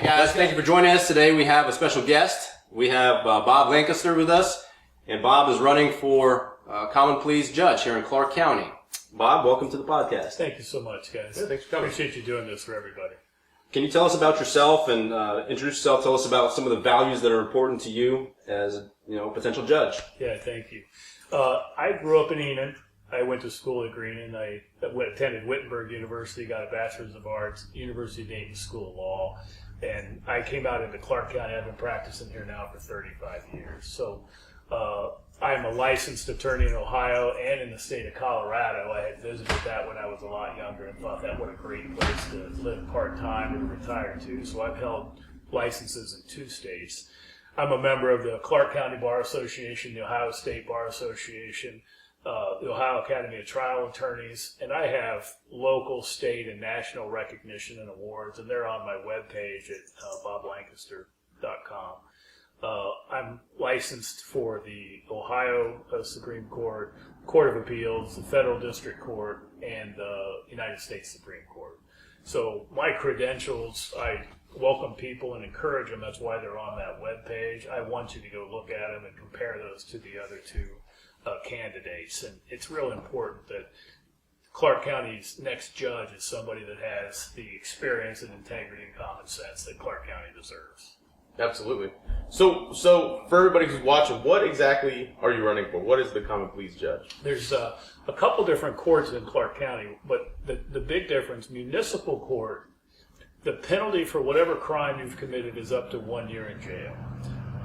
guys, thank you for joining us today. We have a special guest. We have Bob Lancaster with us, and Bob is running for Common Pleas judge here in Clark County. Bob, welcome to the podcast. Thank you so much, guys. Yeah, thanks for coming. Appreciate you doing this for everybody. Can you tell us about yourself and introduce yourself? Tell us about some of the values that are important to you as a potential judge. Yeah, thank you. I grew up in Enid. I went to school at Greenon. I attended Wittenberg University, got a Bachelor's of Arts, University of Dayton School of Law, and I came out into Clark County. I've been practicing here now for 35 years. So I'm a licensed attorney in Ohio and in the state of Colorado. I had visited that when I was a lot younger and thought that what a great place to live part-time or to retire to. So I've held licenses in 2 states. I'm a member of the Clark County Bar Association, the Ohio State Bar Association, the Ohio Academy of Trial Attorneys, and I have local, state, and national recognition and awards, and they're on my webpage at boblancaster.com. I'm licensed for the Ohio Supreme Court, Court of Appeals, the Federal District Court, and the United States Supreme Court. So my credentials, I welcome people and encourage them. That's why they're on that webpage. I want you to go look at them and compare those to the other 2 candidates. And it's real important that Clark County's next judge is somebody that has the experience and integrity and common sense that Clark County deserves. Absolutely. So for everybody who's watching, what exactly are you running for? What is the Common Pleas judge? There's a couple different courts in Clark County, but the big difference, municipal court, the penalty for whatever crime you've committed is up to 1 year in jail.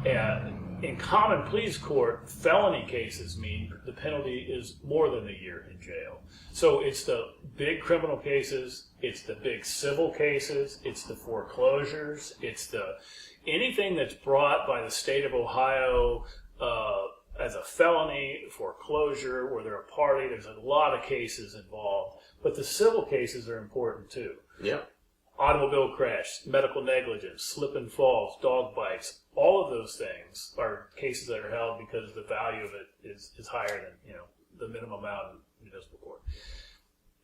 And in Common Pleas court, felony cases mean the penalty is more than a year in jail. So it's the big criminal cases, it's the big civil cases, it's the foreclosures, it's anything that's brought by the state of Ohio as a felony, foreclosure, where they're a party. There's a lot of cases involved, but the civil cases are important too. Yeah. Automobile crash, medical negligence, slip and falls, dog bites, all of those things are cases that are held because the value of it is higher than the minimum amount in municipal court.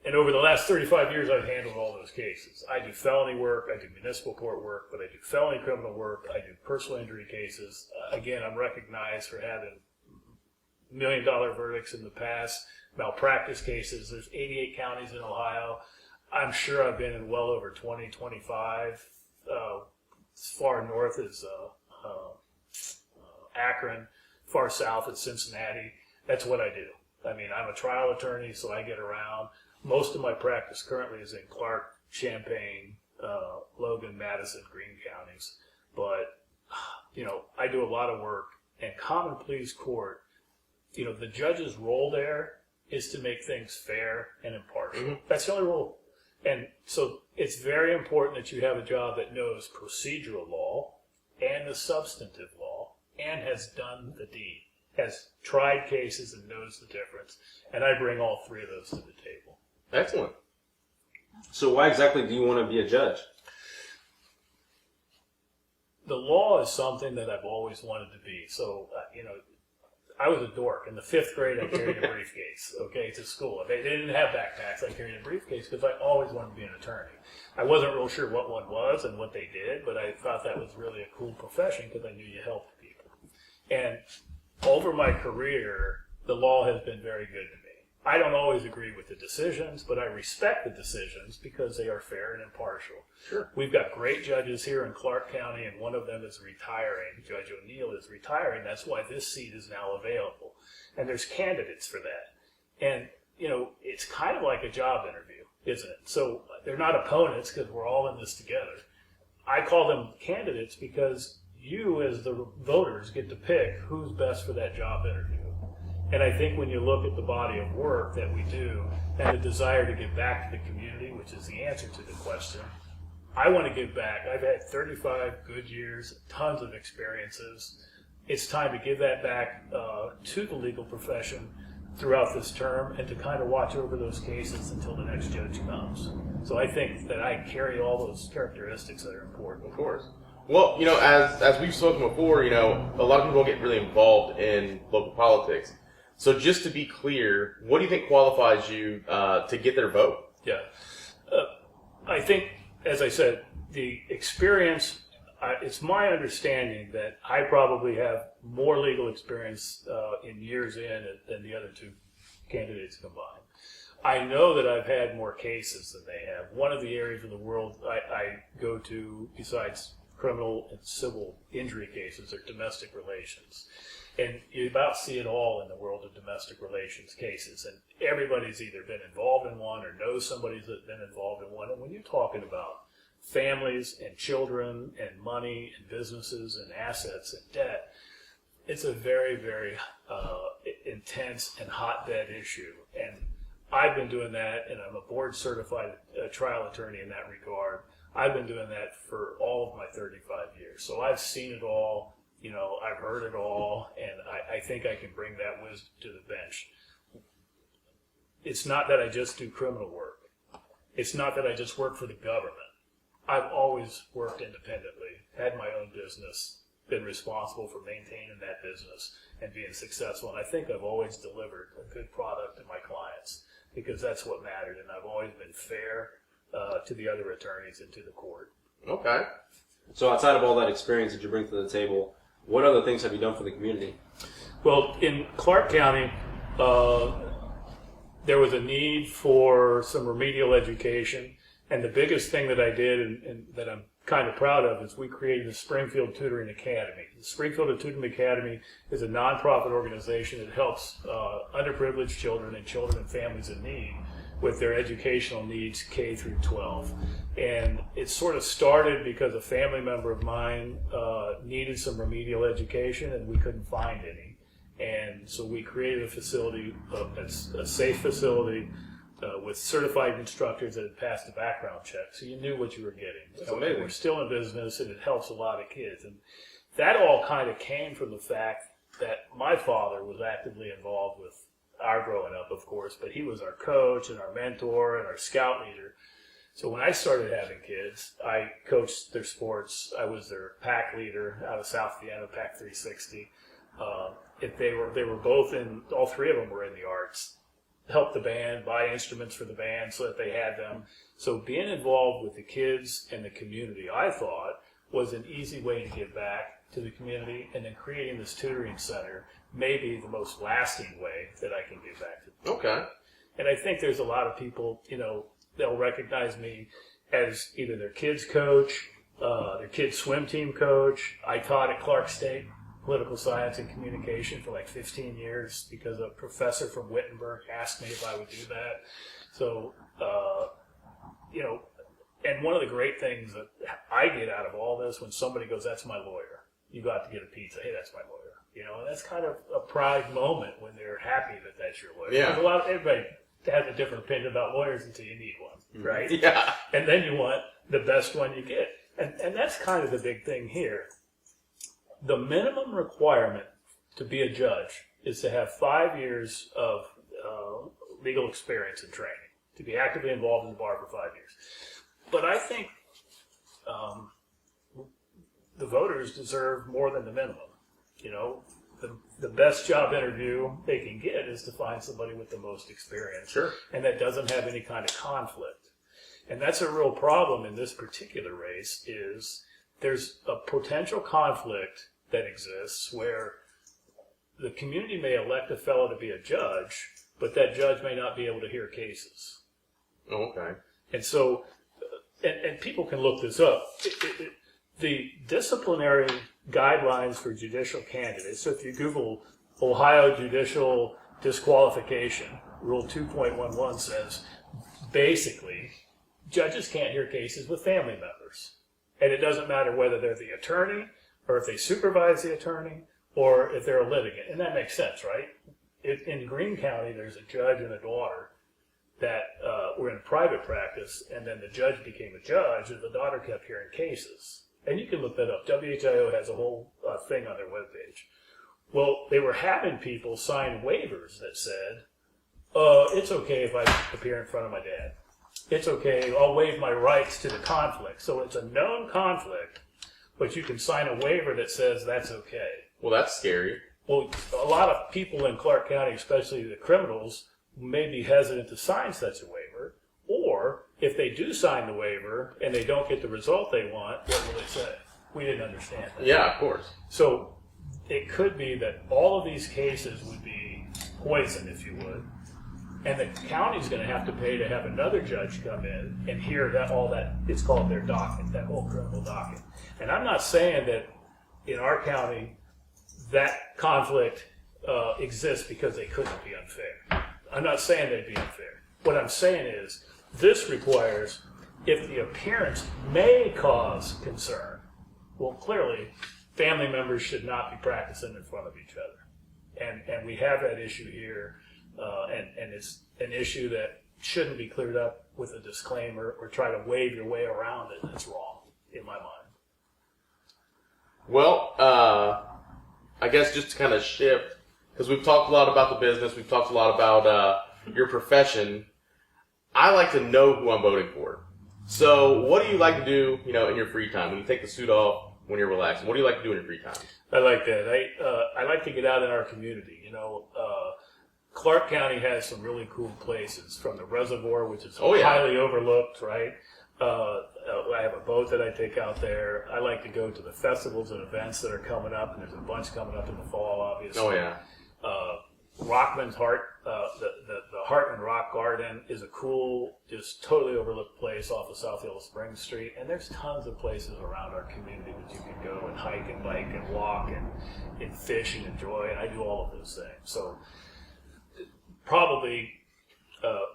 And over the last 35 years, I've handled all those cases. I do felony work, I do municipal court work, but I do felony criminal work, I do personal injury cases. Again, I'm recognized for having $1 million verdicts in the past, malpractice cases. There's 88 counties in Ohio. I'm sure I've been in well over 20, 25. As far north as Akron, far south as Cincinnati. That's what I do. I mean, I'm a trial attorney, so I get around. Most of my practice currently is in Clark, Champaign, Logan, Madison, Greene counties. But, I do a lot of work. And Common Pleas court, the judge's role there is to make things fair and impartial. Mm-hmm. That's the only role. And so it's very important that you have a job that knows procedural law and the substantive law and has done the deed, has tried cases and knows the difference. And I bring all 3 of those to the table. Excellent. So why exactly do you want to be a judge? The law is something that I've always wanted to be. So, I was a dork. In the 5th grade, I carried a briefcase, to school. They didn't have backpacks. I carried a briefcase because I always wanted to be an attorney. I wasn't real sure what one was and what they did, but I thought that was really a cool profession because I knew you helped people. And over my career, the law has been very good to me. I don't always agree with the decisions, but I respect the decisions because they are fair and impartial. Sure. We've got great judges here in Clark County, and one of them is retiring. Judge O'Neill is retiring. That's why this seat is now available. And there's candidates for that. And, it's kind of like a job interview, isn't it? So they're not opponents because we're all in this together. I call them candidates because you, as the voters, get to pick who's best for that job interview. And I think when you look at the body of work that we do and the desire to give back to the community, which is the answer to the question, I want to give back. I've had 35 good years, tons of experiences. It's time to give that back to the legal profession throughout this term and to kind of watch over those cases until the next judge comes. So I think that I carry all those characteristics that are important. Of course. Well, as we've spoken before, a lot of people get really involved in local politics. So just to be clear, what do you think qualifies you to get their vote? Yeah. I think, as I said, the experience, it's my understanding that I probably have more legal experience in years in than the other two candidates combined. I know that I've had more cases than they have. One of the areas of the world I go to, besides criminal and civil injury cases, are domestic relations. And you about see it all in the world of domestic relations cases. And everybody's either been involved in one or knows somebody's been involved in one. And when you're talking about families and children and money and businesses and assets and debt, it's a very, very intense and hotbed issue. And I've been doing that, and I'm a board-certified trial attorney in that regard. I've been doing that for all of my 35 years. So I've seen it all, I've heard it all, and I think I can bring that wisdom to the bench. It's not that I just do criminal work. It's not that I just work for the government. I've always worked independently, had my own business, been responsible for maintaining that business and being successful. And I think I've always delivered a good product to my clients because that's what mattered. And I've always been fair to the other attorneys and to the court. Okay. So outside of all that experience that you bring to the table, what other things have you done for the community? Well, in Clark County, there was a need for some remedial education. And the biggest thing that I did and that I'm kind of proud of is we created the Springfield Tutoring Academy. The Springfield Tutoring Academy is a nonprofit organization that helps underprivileged children and children and families in need with their educational needs K through 12. And it sort of started because a family member of mine needed some remedial education and we couldn't find any. And so we created a facility, a safe facility, with certified instructors that had passed the background check, so you knew what you were getting. That's amazing. We're still in business, and it helps a lot of kids. And that all kind of came from the fact that my father was actively involved with our growing up, of course, but he was our coach and our mentor and our scout leader. So when I started having kids, I coached their sports. I was their pack leader out of South Vienna, Pack 360. They were both in, all three of them were in the arts. Help the band, buy instruments for the band so that they had them. So being involved with the kids and the community, I thought, was an easy way to give back to the community, and then creating this tutoring center may be the most lasting way that I can give back to them. Okay. And I think there's a lot of people, they'll recognize me as either their kids coach, their kids swim team coach. I taught at Clark State political science and communication for like 15 years because a professor from Wittenberg asked me if I would do that. So, and one of the great things that I get out of all this, when somebody goes, "That's my lawyer," you got to get a pizza. Hey, that's my lawyer. And that's kind of a pride moment when they're happy that that's your lawyer. Yeah. Because everybody has a different opinion about lawyers until you need one, right? Yeah. And then you want the best one you get. And that's kind of the big thing here. The minimum requirement to be a judge is to have 5 years of legal experience and training, to be actively involved in the bar for 5 years. But I think the voters deserve more than the minimum. The best job interview they can get is to find somebody with the most experience. Sure. And that doesn't have any kind of conflict. And that's a real problem in this particular race is there's a potential conflict that exists where the community may elect a fellow to be a judge, but that judge may not be able to hear cases. Oh, okay. And so, and people can look this up. The disciplinary guidelines for judicial candidates, so if you Google Ohio judicial disqualification, Rule 2.11 says, basically, judges can't hear cases with family members. And it doesn't matter whether they're the attorney, or if they supervise the attorney, or if they're a litigant. And that makes sense, right? In Greene County, there's a judge and a daughter that were in private practice, and then the judge became a judge, and the daughter kept hearing cases. And you can look that up. WHIO has a whole thing on their webpage. Well, they were having people sign waivers that said, it's okay if I appear in front of my dad. It's okay, I'll waive my rights to the conflict. So it's a known conflict, but you can sign a waiver that says that's okay. Well, that's scary. Well, a lot of people in Clark County, especially the criminals, may be hesitant to sign such a waiver, or if they do sign the waiver and they don't get the result they want, what will they say? We didn't understand that. Yeah, of course. So it could be that all of these cases would be poison, if you would, and the county's going to have to pay to have another judge come in and hear that all that, it's called their docket, that whole criminal docket. And I'm not saying that in our county that conflict exists because they couldn't be unfair. I'm not saying they'd be unfair. What I'm saying is this requires, if the appearance may cause concern, well, clearly, family members should not be practicing in front of each other. And we have that issue here, and it's an issue that shouldn't be cleared up with a disclaimer or try to wave your way around it. That's wrong, in my mind. Well, I guess just to kind of shift, because we've talked a lot about the business, we've talked a lot about your profession. I like to know who I'm voting for. So what do you like to do, in your free time? When you take the suit off, when you're relaxing, what do you like to do in your free time? I like that. I like to get out in our community. Clark County has some really cool places, from the reservoir, which is highly overlooked, right? I have a boat that I take out there. I like to go to the festivals and events that are coming up, and there's a bunch coming up in the fall, obviously. Oh, yeah. Rockman's Heart, the Hartman Rock Garden is a cool, just totally overlooked place off of South Yellow Springs Street. And there's tons of places around our community that you can go and hike and bike and walk and fish and enjoy. And I do all of those things. So probably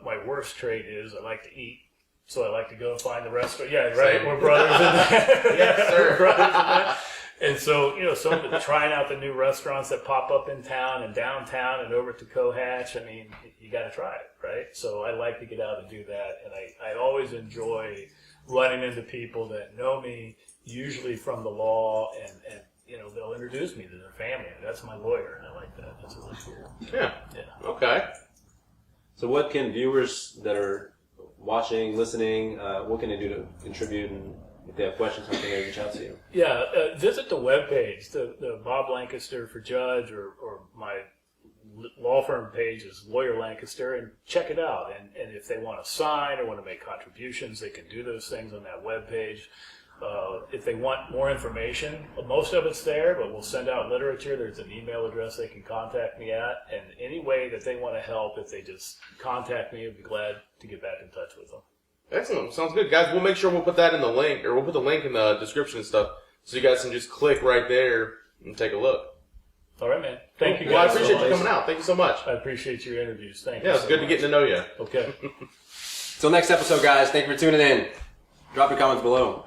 my worst trait is I like to eat. So I like to go find the restaurant. Yeah, right. Same. We're brothers in that. Yes, sir. We're brothers in that. And so, trying out the new restaurants that pop up in town and downtown and over to Cohatch, I mean, you got to try it, right? So I like to get out and do that. And I always enjoy running into people that know me, usually from the law, and they'll introduce me to their family. That's my lawyer, and I like that. That's really cool. Yeah. Okay. So what can viewers that are watching, listening, what can they do to contribute, and if they have questions, how can they reach out to you? Yeah, visit the webpage, the Bob Lancaster for Judge, or my law firm page is Lawyer Lancaster, and check it out. And if they want to sign or want to make contributions, they can do those things on that webpage. If they want more information, most of it's there, but we'll send out literature. There's an email address they can contact me at, and any way that they want to help, if they just contact me, I'd be glad to get back in touch with them. Excellent. Sounds good. Guys, we'll make sure we'll put that in the link, or we'll put the link in the description and stuff, so you guys can just click right there and take a look. All right, man. Thank you, guys. Well, I appreciate you coming out. Thank you so much. I appreciate your interviews. Thank you. Yeah, it's good to get to know you. Okay. Till next episode, guys. Thank you for tuning in. Drop your comments below.